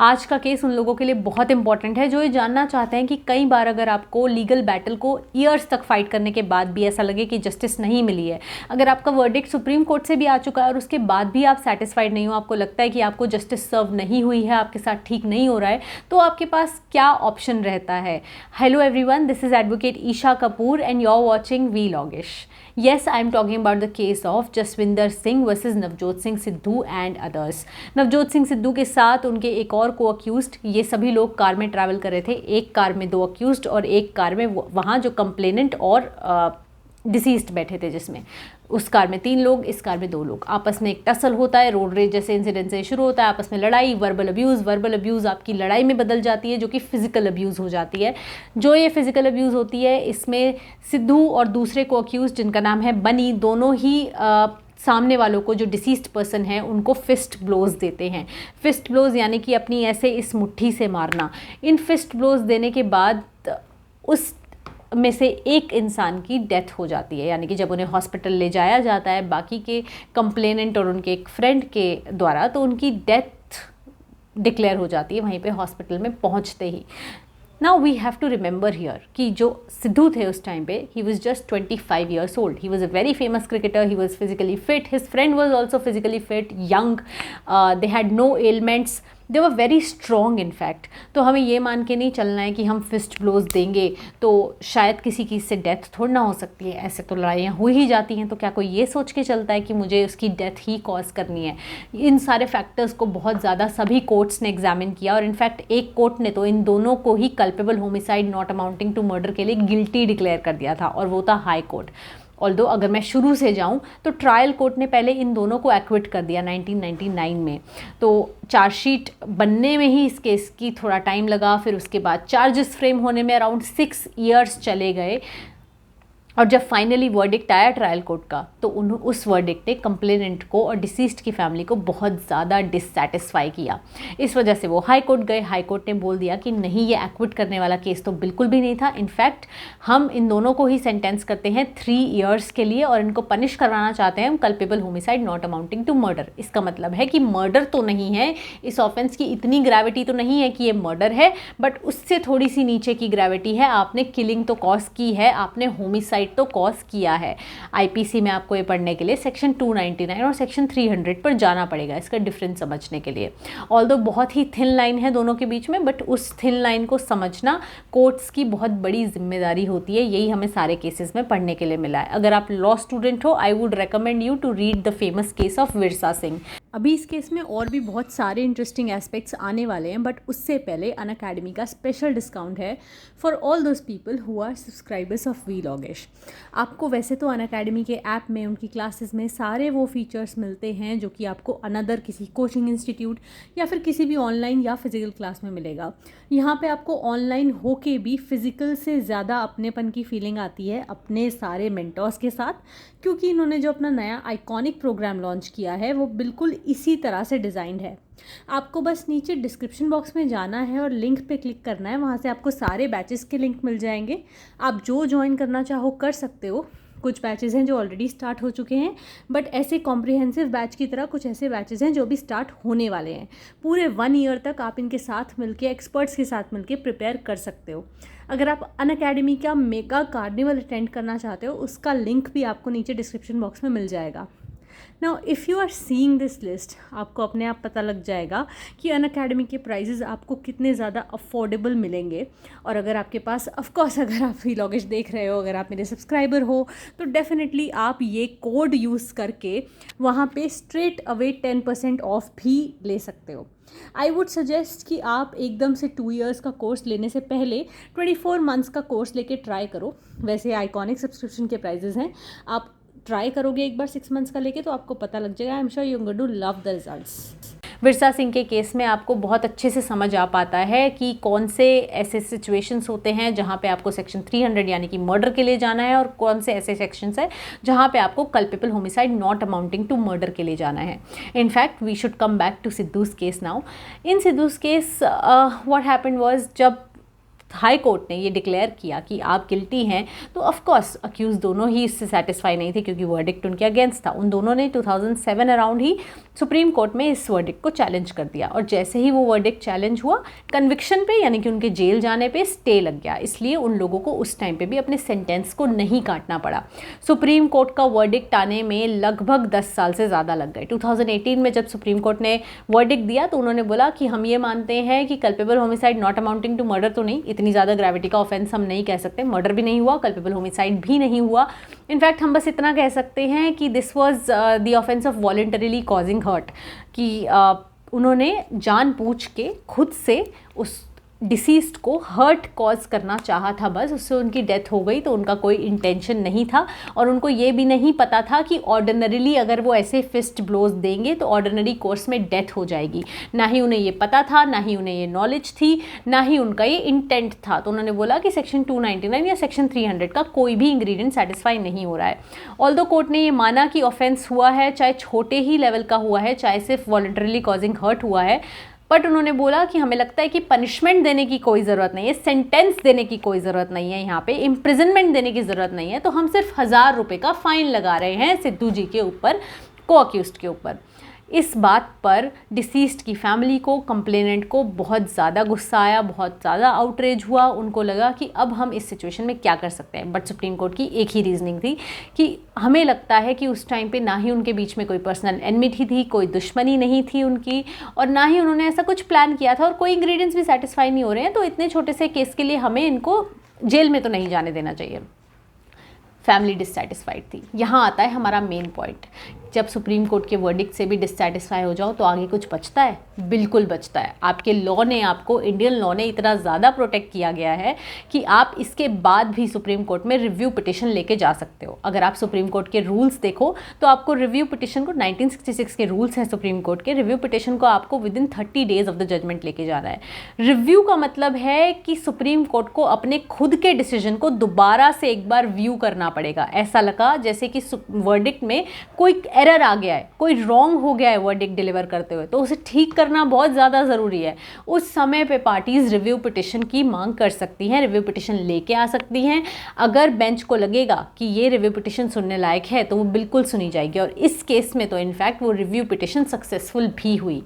आज का केस उन लोगों के लिए बहुत इंपॉर्टेंट है जो ये जानना चाहते हैं कि कई बार अगर आपको लीगल बैटल को ईयर्स तक फाइट करने के बाद भी ऐसा लगे कि जस्टिस नहीं मिली है, अगर आपका वर्डिक्ट सुप्रीम कोर्ट से भी आ चुका है और उसके बाद भी आप सेटिस्फाइड नहीं हो, आपको लगता है कि आपको जस्टिस सर्व नहीं हुई है, आपके साथ ठीक नहीं हो रहा है, तो आपके पास क्या ऑप्शन रहता है। Hello everyone, this is advocate Isha Kapoor and you are watching V logish. Yes, I am talking about the case of Jaswinder Singh versus Navjot Singh Sidhu and others. Navjot Singh Sidhu के साथ उनके एक और को अक्यूज्ड, ये सभी लोग कार में ट्रैवल कर रहे थे। एक कार में 2 अक्यूज्ड और एक कार में वहाँ जो कंप्लेनेंट और डिसीज्ड बैठे थे, जिसमें उस कार में 3 लोग, इस कार में 2 लोग। आपस में एक टसल होता है, रोड रेज जैसे इंसिडेंट से शुरू होता है, आपस में लड़ाई, वर्बल अब्यूज़ आपकी लड़ाई में बदल जाती है जो कि फ़िज़िकल अब्यूज़ हो जाती है। जो ये फ़िज़िकल अब्यूज़ होती है, इसमें सिद्धू और दूसरे को अक्यूज़ जिनका नाम है बनी, दोनों ही सामने वालों को, जो डिसीज्ड पर्सन है, उनको फिस्ट ब्लोज देते हैं। फिस्ट ब्लोज यानी कि अपनी ऐसे इस मुट्ठी से मारना। इन फिस्ट ब्लोज देने के बाद उस में से एक इंसान की डेथ हो जाती है, यानी कि जब उन्हें हॉस्पिटल ले जाया जाता है बाकी के कंप्लेनेंट और उनके एक फ्रेंड के द्वारा, तो उनकी डेथ डिक्लेयर हो जाती है वहीं पे हॉस्पिटल में पहुंचते ही। Now we have to remember here कि जो सिद्धू थे उस टाइम पे, he was just 25 years old. He was a very famous cricketer, he was physically fit, his friend was also physically fit, young, they had no elements, they were very strong in fact. तो हमें ये मान के नहीं चलना है कि हम फिस्ट ब्लोज देंगे तो शायद किसी की इससे डेथ थोड़ी ना हो सकती है। ऐसे तो लड़ाइयाँ हो ही जाती हैं, तो क्या कोई ये सोच के चलता है कि मुझे उसकी डेथ ही कॉज करनी है। इन सारे फैक्टर्स को बहुत ज़्यादा सभी कोर्ट्स ने एग्जामिन किया और इनफैक्ट एक कोर्ट ने तो इन दोनों को ही culpable homicide not amounting to murder के लिए गिल्टी डिक्लेयर कर दिया था, और वो था हाई कोर्ट। ऑल्दो अगर मैं शुरू से जाऊं तो ट्रायल कोर्ट ने पहले इन दोनों को एक्विट कर दिया 1999 में। तो चार्जशीट बनने में ही इस केस की थोड़ा टाइम लगा, फिर उसके बाद चार्जेस फ्रेम होने में अराउंड 6 ईयर्स चले गए, और जब फाइनली वर्डिक्ट आया ट्रायल कोर्ट का, तो उस वर्डिक्ट ने कंप्लेनेंट को और डिसीज्ड की फैमिली को बहुत ज़्यादा डिससेटिस्फाई किया। इस वजह से वो हाई कोर्ट गए। हाई कोर्ट ने बोल दिया कि नहीं, ये एक्विट करने वाला केस तो बिल्कुल भी नहीं था। इनफैक्ट हम इन दोनों को ही सेंटेंस करते हैं 3 ईयर्स के लिए, और इनको पनिश करवाना चाहते हैं हम culpable homicide not amounting to murder. इसका मतलब है कि मर्डर तो नहीं है, इस ऑफेंस की इतनी ग्रेविटी तो नहीं है कि ये मर्डर है, बट उससे थोड़ी सी नीचे की ग्रेविटी है। आपने किलिंग तो कॉज की है, आपने होमिसाइड तो कॉज किया है। आईपीसी में आपको ये पढ़ने के लिए सेक्शन 299 और सेक्शन 300 पर जाना पड़ेगा इसका डिफरेंस समझने के लिए। ऑल्दो बहुत ही थिन लाइन है दोनों के बीच में, बट उस थिन लाइन को समझना कोर्ट्स की बहुत बड़ी जिम्मेदारी होती है। यही हमें सारे केसेस में पढ़ने के लिए मिला है। अगर आप लॉ स्टूडेंट हो, I would recommend you to read the famous case of Virsa Singh. अभी इस केस में और भी बहुत सारे इंटरेस्टिंग एस्पेक्ट्स आने वाले हैं, बट उससे पहले अनअकैडमी का स्पेशल डिस्काउंट है for all those people who are subscribers of V logish. आपको वैसे तो अनअकैडमी के ऐप में, उनकी क्लासेस में सारे वो फीचर्स मिलते हैं जो कि आपको अनदर किसी कोचिंग इंस्टीट्यूट या फिर किसी भी ऑनलाइन या फिजिकल क्लास में मिलेगा। यहाँ पे आपको ऑनलाइन होके भी फिजिकल से ज़्यादा अपनेपन की फीलिंग आती है अपने सारे मेंटर्स के साथ, क्योंकि इन्होंने जो अपना नया आइकॉनिक प्रोग्राम लॉन्च किया है वो बिल्कुल इसी तरह से डिज़ाइंड है। आपको बस नीचे डिस्क्रिप्शन बॉक्स में जाना है और लिंक पे क्लिक करना है, वहाँ से आपको सारे बैचेस के लिंक मिल जाएंगे। आप जो ज्वाइन करना चाहो कर सकते हो। कुछ बैचेस हैं जो ऑलरेडी स्टार्ट हो चुके हैं, बट ऐसे कॉम्प्रिहेंसिव बैच की तरह कुछ ऐसे बैचेस हैं जो भी स्टार्ट होने वाले हैं। पूरे 1 ईयर तक आप इनके साथ मिलके, एक्सपर्ट्स के साथ मिलके प्रिपेयर कर सकते हो। अगर आप अनअकैडमी का मेगा कार्निवल अटेंड करना चाहते हो, उसका लिंक भी आपको नीचे डिस्क्रिप्शन बॉक्स में मिल जाएगा। Now if you are seeing this list, आपको अपने आप पता लग जाएगा कि अनअकैडमी के प्राइजेज़ आपको कितने ज़्यादा अफोर्डेबल मिलेंगे। और अगर आपके पास, ऑफकोर्स अगर आप वी लॉगिश देख रहे हो, अगर आप मेरे सब्सक्राइबर हो, तो डेफिनेटली आप ये कोड यूज़ करके वहाँ पे स्ट्रेट अवे 10% ऑफ भी ले सकते हो। आई वुड सजेस्ट कि आप एकदम से 2 ईयर्स का कोर्स लेने से पहले 24 मंथ्स का कोर्स लेके ट्राई करो। वैसे आइकॉनिक सब्सक्रिप्शन के प्राइजेज़ हैं, आप ट्राई करोगे एक बार 6 मंथ्स का लेके तो आपको पता लग जाएगा। I am sure you going to love the results. Virsa Singh के केस में आपको बहुत अच्छे से समझ आ पाता है कि कौन से ऐसे सिचुएशंस होते हैं जहाँ पे आपको सेक्शन 300 यानी कि मर्डर के लिए जाना है, और कौन से ऐसे सेक्शंस हैं जहाँ पे आपको culpable homicide not amounting to murder के लिए जाना है। In fact we should come back to Sidhu's case now. In Sidhu's case what happened was, जब हाई कोर्ट ने ये डिक्लेयर किया कि आप गिल्टी हैं, तो ऑफ कोर्स अक्यूज दोनों ही इससे सेटिस्फाई नहीं थे, क्योंकि वर्डिक्ट उनके अगेंस्ट था। उन दोनों ने 2007 अराउंड ही सुप्रीम कोर्ट में इस वर्डिक्ट को चैलेंज कर दिया, और जैसे ही वो वर्डिक्ट चैलेंज हुआ, कन्विक्शन पे यानी कि उनके जेल जाने पे स्टे लग गया। इसलिए उन लोगों को उस टाइम पे भी अपने सेंटेंस को नहीं काटना पड़ा। सुप्रीम कोर्ट का वर्डिक्ट आने में लगभग 10 साल से ज़्यादा लग गए। 2018 में जब सुप्रीम कोर्ट ने वर्डिक्ट दिया तो उन्होंने बोला कि हम ये मानते हैं कि culpable homicide not amounting to murder, तो नहीं, इतनी ज़्यादा ग्रेविटी का ऑफेंस हम नहीं कह सकते, मर्डर भी नहीं हुआ, कल्पेबल होमिसाइड भी नहीं हुआ। इनफैक्ट हम बस इतना कह सकते हैं कि this was the offence of voluntarily causing hurt, कि उन्होंने जानबूझ के खुद से उस डिसीज्ड को हर्ट कॉज करना चाहा था, बस उससे उनकी डेथ हो गई, तो उनका कोई इंटेंशन नहीं था। और उनको ये भी नहीं पता था कि ऑर्डिनरीली अगर वो ऐसे फिस्ट ब्लोज देंगे तो ऑर्डिनरी कोर्स में डेथ हो जाएगी। ना ही उन्हें ये पता था, ना ही उन्हें ये नॉलेज थी, ना ही उनका ये इंटेंट था। तो उन्होंने बोला कि सेक्शन 299 या सेक्शन 300 का कोई भी इंग्रेडिएंट सेटिस्फाई नहीं हो रहा है। ऑल्दो कोर्ट ने ये माना कि ऑफेंस हुआ है, चाहे छोटे ही लेवल का हुआ है, चाहे सिर्फ वॉलंटरीली कॉजिंग हर्ट हुआ है, बट उन्होंने बोला कि हमें लगता है कि पनिशमेंट देने की कोई ज़रूरत नहीं है, सेंटेंस देने की कोई ज़रूरत नहीं है, यहाँ पे इम्प्रिजनमेंट देने की ज़रूरत नहीं है, तो हम सिर्फ 1000 रुपये का फ़ाइन लगा रहे हैं सिद्धू जी के ऊपर, को अक्यूज्ड के ऊपर। इस बात पर डिसीज्ड की फैमिली को, कंप्लेनेंट को बहुत ज़्यादा गुस्सा आया, बहुत ज़्यादा आउटरेज हुआ। उनको लगा कि अब हम इस सिचुएशन में क्या कर सकते हैं, बट सुप्रीम कोर्ट की एक ही रीजनिंग थी कि हमें लगता है कि उस टाइम पे ना ही उनके बीच में कोई पर्सनल एनमिटी थी, कोई दुश्मनी नहीं थी उनकी, और ना ही उन्होंने ऐसा कुछ प्लान किया था, और कोई इंग्रेडिएंट्स भी सेटिस्फाई नहीं हो रहे हैं, तो इतने छोटे से केस के लिए हमें इनको जेल में तो नहीं जाने देना चाहिए। फैमिली डिससेटिस्फाइड थी। यहाँ आता है हमारा मेन पॉइंट, जब सुप्रीम कोर्ट के वर्डिक्ट से भी डिससेटिस्फाई हो जाओ तो आगे कुछ बचता है? बिल्कुल बचता है। आपके लॉ ने आपको, इंडियन लॉ ने इतना ज़्यादा प्रोटेक्ट किया गया है कि आप इसके बाद भी सुप्रीम कोर्ट में रिव्यू पिटिशन लेके जा सकते हो। अगर आप सुप्रीम कोर्ट के रूल्स देखो तो आपको रिव्यू पिटिशन को, 1966 के रूल्स हैं सुप्रीम कोर्ट के, रिव्यू पिटिशन को आपको within 30 days of the judgement लेके जाना है। रिव्यू का मतलब है कि सुप्रीम कोर्ट को अपने खुद के डिसीजन को दोबारा से एक बार व्यू करना पड़ेगा। ऐसा लगा जैसे कि वर्डिक्ट में कोई एरर आ गया है, कोई रॉन्ग हो गया है वर्डिक्ट डिलीवर करते हुए, तो उसे ठीक करना बहुत ज़्यादा ज़रूरी है। उस समय पे पार्टीज़ रिव्यू पिटिशन की मांग कर सकती हैं, रिव्यू पिटिशन लेके आ सकती हैं। अगर बेंच को लगेगा कि ये रिव्यू पिटिशन सुनने लायक है तो वो बिल्कुल सुनी जाएगी, और इस केस में तो इनफैक्ट वो रिव्यू पिटिशन सक्सेसफुल भी हुई।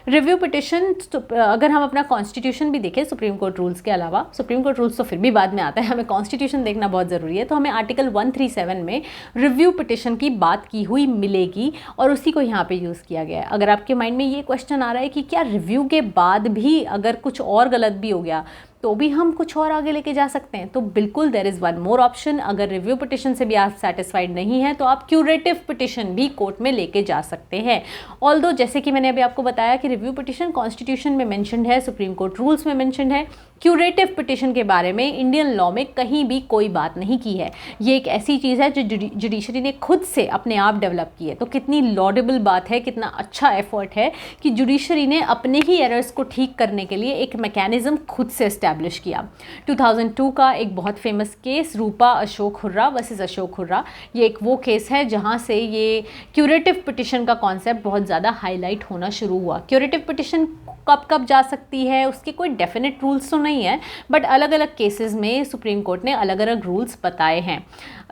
रिव्यू पिटिशन, अगर हम अपना कॉन्स्टिट्यूशन भी देखें सुप्रीम कोर्ट रूल्स के अलावा, सुप्रीम कोर्ट रूल्स तो फिर भी बाद में आता है, हमें कॉन्स्टिट्यूशन देखना बहुत ज़रूरी है, तो हमें आर्टिकल 137 में रिव्यू पिटिशन की बात की हुई मिलेगी, और उसी को यहाँ पे यूज़ किया गया है। अगर आपके माइंड में ये क्वेश्चन आ रहा है कि क्या रिव्यू के बाद भी अगर कुछ और गलत भी हो गया तो भी हम कुछ और आगे लेके जा सकते हैं, तो बिल्कुल there is one more option. अगर रिव्यू पिटिशन से भी आप सेटिस्फाइड नहीं हैं तो आप क्यूरेटिव पिटिशन भी कोर्ट में लेके जा सकते हैं। ऑल्दो जैसे कि मैंने अभी आपको बताया कि रिव्यू पिटिशन कॉन्स्टिट्यूशन में मेंशन्ड है, सुप्रीम कोर्ट रूल्स में मेंशन्ड है, क्यूरेटिव पिटिशन के बारे में इंडियन लॉ में कहीं भी कोई बात नहीं की है। ये एक ऐसी चीज़ है जो जुडिशरी ने खुद से अपने आप डेवलप की है। तो कितनी लॉडेबल बात है, कितना अच्छा एफर्ट है कि जुडिशरी ने अपने ही एरर्स को ठीक करने के लिए एक मैकेनिज्म खुद से एस्टैब्लिश किया। 2002 का एक बहुत famous case, Rupa Ashok Hurra versus Ashok Hurra, ये एक वो केस है जहाँ से ये क्यूरेटिव पिटिशन का कॉन्सेप्ट बहुत ज़्यादा हाईलाइट होना शुरू हुआ। क्यूरेटिव पिटिशन कब कब जा सकती है उसके कोई डेफिनेट रूल्स तो नहीं है, बट अलग अलग केसेस में सुप्रीम कोर्ट ने अलग अलग रूल्स बताए हैं।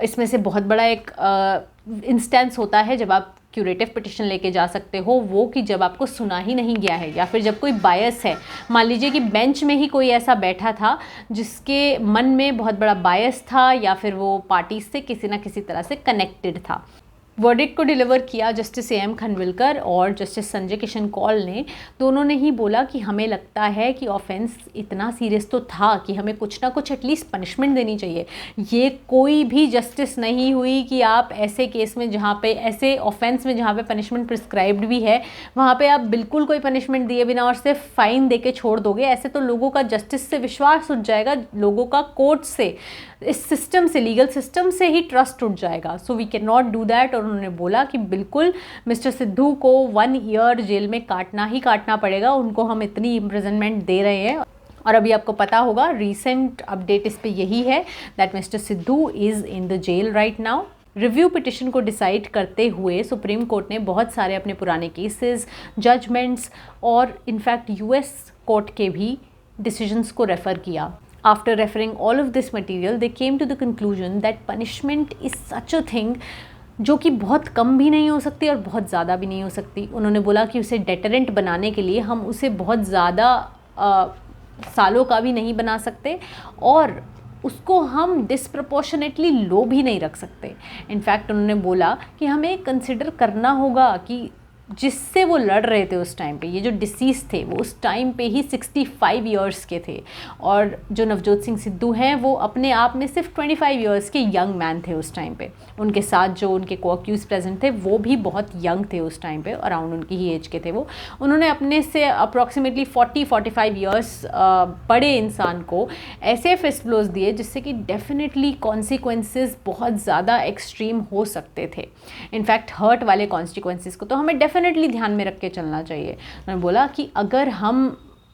इसमें से बहुत बड़ा एक इंस्टेंस होता है जब आप क्यूरेटिव पिटिशन लेके जा सकते हो, वो कि जब आपको सुना ही नहीं गया है, या फिर जब कोई बायस है। मान लीजिए कि बेंच में ही कोई ऐसा बैठा था जिसके मन में बहुत बड़ा बायस था, या फिर वो पार्टी से किसी ना किसी तरह से कनेक्टेड था। वर्डिक्ट को डिलीवर किया जस्टिस AM खनविलकर और जस्टिस संजय किशन कौल ने। दोनों ने ही बोला कि हमें लगता है कि ऑफेंस इतना सीरियस तो था कि हमें कुछ ना कुछ एटलीस्ट पनिशमेंट देनी चाहिए। ये कोई भी जस्टिस नहीं हुई कि आप ऐसे केस में जहाँ पे, ऐसे ऑफेंस में जहाँ पे पनिशमेंट प्रिस्क्राइब्ड भी है, वहाँ पे आप बिल्कुल कोई पनिशमेंट दिए बिना और सिर्फ फाइन दे के छोड़ दोगे। ऐसे तो लोगों का जस्टिस से विश्वास उठ जाएगा, लोगों का कोर्ट से, इस सिस्टम से, लीगल सिस्टम से ही ट्रस्ट उठ जाएगा। So we can not do that. और उन्होंने बोला कि बिल्कुल मिस्टर सिद्धू को 1 ईयर जेल में काटना ही काटना पड़ेगा, उनको हम इतनी इम्प्रिजनमेंट दे रहे हैं। और अभी आपको पता होगा रीसेंट अपडेट इस पे यही है that mister Sidhu is in the jail right now. Review petition को डिसाइड करते हुए सुप्रीम कोर्ट ने बहुत सारे अपने पुराने केसेस, जजमेंट्स और इनफैक्ट US कोर्ट के भी डिसीजंस को रेफ़र किया। after referring all of this material, they came to the conclusion that punishment is such a thing जो कि बहुत कम भी नहीं हो सकती और बहुत ज़्यादा भी नहीं हो सकती। उन्होंने बोला कि उसे डेटरेंट बनाने के लिए हम उसे बहुत ज़्यादा सालों का भी नहीं बना सकते और उसको हम डिस्प्रपोर्शनेटली लो भी नहीं रख सकते। इनफैक्ट उन्होंने बोला कि हमें कंसिडर करना होगा कि जिससे वो लड़ रहे थे उस टाइम पे, ये जो डिसीज़ थे वो उस टाइम पे ही 65 इयर्स के थे और जो नवजोत सिंह सिद्धू हैं वो अपने आप में सिर्फ 25 इयर्स के यंग मैन थे उस टाइम पे। उनके साथ जो उनके को-अक्यूज़ प्रेजेंट थे वो भी बहुत यंग थे उस टाइम पे, अराउंड उनकी ही एज के थे वो। उन्होंने अपने से अप्रॉक्सीमेटली 40-45 इयर्स बड़े इंसान को ऐसे फिस्ट ब्लोज दिए जिससे कि डेफिनेटली कॉन्सिक्वेंसेस बहुत ज़्यादा एक्सट्रीम हो सकते थे। इनफैक्ट हर्ट वाले कॉन्सिक्वेंसेस को तो हमें डेफिनेटली ध्यान में रख के चलना चाहिए। उन्होंने बोला कि अगर हम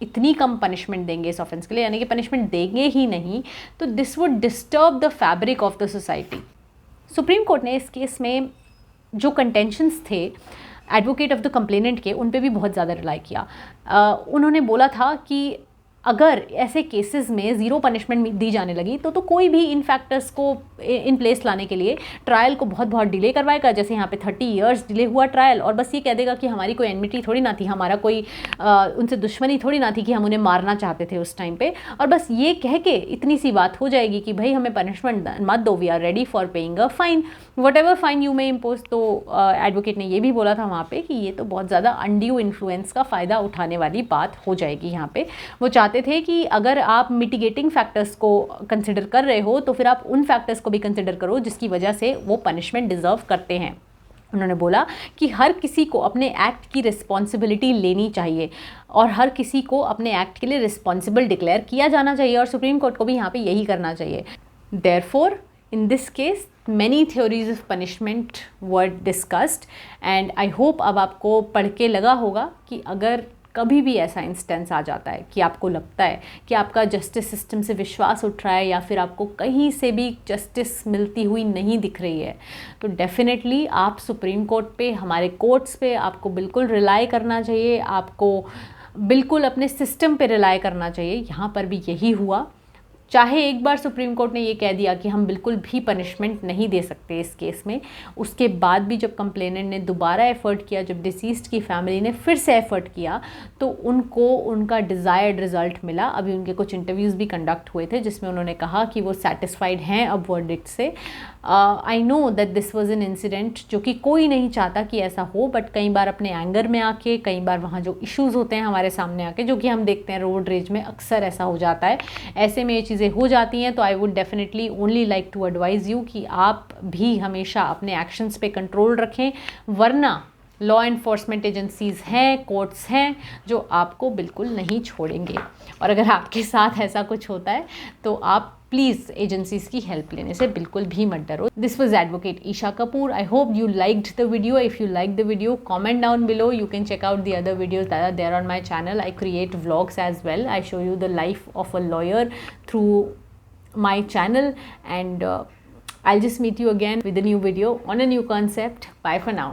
इतनी कम पनिशमेंट देंगे इस ऑफेंस के लिए, यानी कि पनिशमेंट देंगे ही नहीं, तो this would disturb the fabric of the society. Supreme court ने इस केस में जो कंटेंशंस थे एडवोकेट ऑफ द कंप्लेनेंट के, उन पे भी बहुत ज़्यादा रिलाई किया। उन्होंने बोला था कि अगर ऐसे केसेस में ज़ीरो पनिशमेंट दी जाने लगी तो कोई भी इन फैक्टर्स को इन प्लेस लाने के लिए ट्रायल को बहुत बहुत डिले करवाएगा। जैसे यहाँ पे 30 इयर्स डिले हुआ ट्रायल और बस ये कह देगा कि हमारी कोई एनमिटी थोड़ी ना थी, हमारा कोई उनसे दुश्मनी थोड़ी ना थी कि हम उन्हें मारना चाहते थे उस टाइम पे, और बस ये कह के इतनी सी बात हो जाएगी कि भाई हमें पनिशमेंट मत दो, we are ready for paying a fine, whatever fine you may impose. तो एडवोकेट ने ये भी बोला था वहाँ पे कि ये तो बहुत ज़्यादा अनड्यू इन्फ्लुएंस का फ़ायदा उठाने वाली बात हो जाएगी यहाँ पे। वो चाहते थे कि अगर आप मिटिगेटिंग फैक्टर्स को कंसिडर कर रहे हो तो फिर आप उन फैक्टर्स को भी कंसिडर करो जिसकी वजह से वो पनिशमेंट डिज़र्व करते हैं। उन्होंने बोला कि हर किसी को अपने एक्ट की रिस्पॉन्सिबिलिटी लेनी चाहिए और हर किसी को अपने एक्ट के लिए रिस्पॉन्सिबल डिक्लेयर किया जाना चाहिए और सुप्रीम कोर्ट को भी यहाँ पे यही करना चाहिए। Therefore in this case many theories of punishment were discussed and I hope अब आपको पढ़ के लगा होगा कि अगर कभी भी ऐसा इंस्टेंस आ जाता है कि आपको लगता है कि आपका जस्टिस सिस्टम से विश्वास उठ रहा है या फिर आपको कहीं से भी जस्टिस मिलती हुई नहीं दिख रही है, तो डेफिनेटली आप सुप्रीम कोर्ट पे, हमारे कोर्ट्स पे आपको बिल्कुल रिलाई करना चाहिए, आपको बिल्कुल अपने सिस्टम पे रिलाई करना चाहिए। यहाँ पर भी यही हुआ। चाहे एक बार सुप्रीम कोर्ट ने ये कह दिया कि हम बिल्कुल भी पनिशमेंट नहीं दे सकते इस केस में, उसके बाद भी जब कंप्लेनेंट ने दोबारा एफ़र्ट किया, जब डिसीज्ड की फैमिली ने फिर से एफ़र्ट किया, तो उनको उनका डिज़ायर्ड रिज़ल्ट मिला। अभी उनके कुछ इंटरव्यूज़ भी कंडक्ट हुए थे जिसमें उन्होंने कहा कि वो सेटिस्फाइड हैं अब वर्डिक्ट से। I know that this was an incident जो कि कोई नहीं चाहता कि ऐसा हो, बट कई बार अपने एंगर में आके, कई बार वहाँ जो इश्यूज़ होते हैं हमारे सामने आके, जो कि हम देखते हैं रोड रेज में अक्सर ऐसा हो जाता है, ऐसे में ये चीज़ें हो जाती हैं। तो I would definitely only like to advise you कि आप भी हमेशा अपने एक्शंस पे कंट्रोल रखें, वरना लॉ एनफोर्समेंट एजेंसीज़ हैं, कोर्ट्स हैं जो आपको बिल्कुल नहीं छोड़ेंगे। और अगर आपके साथ ऐसा कुछ होता है तो आप प्लीज़ एजेंसीज़ की हेल्प लेने से बिल्कुल भी मत डरो। This was advocate Isha Kapoor. I hope you liked the video. If you liked the video, comment down below. You can check out the other videos that are there on my channel. I create vlogs as well. I show you the life of a lawyer through my channel, and I'll just meet you again with a new video on a new concept. Bye for now.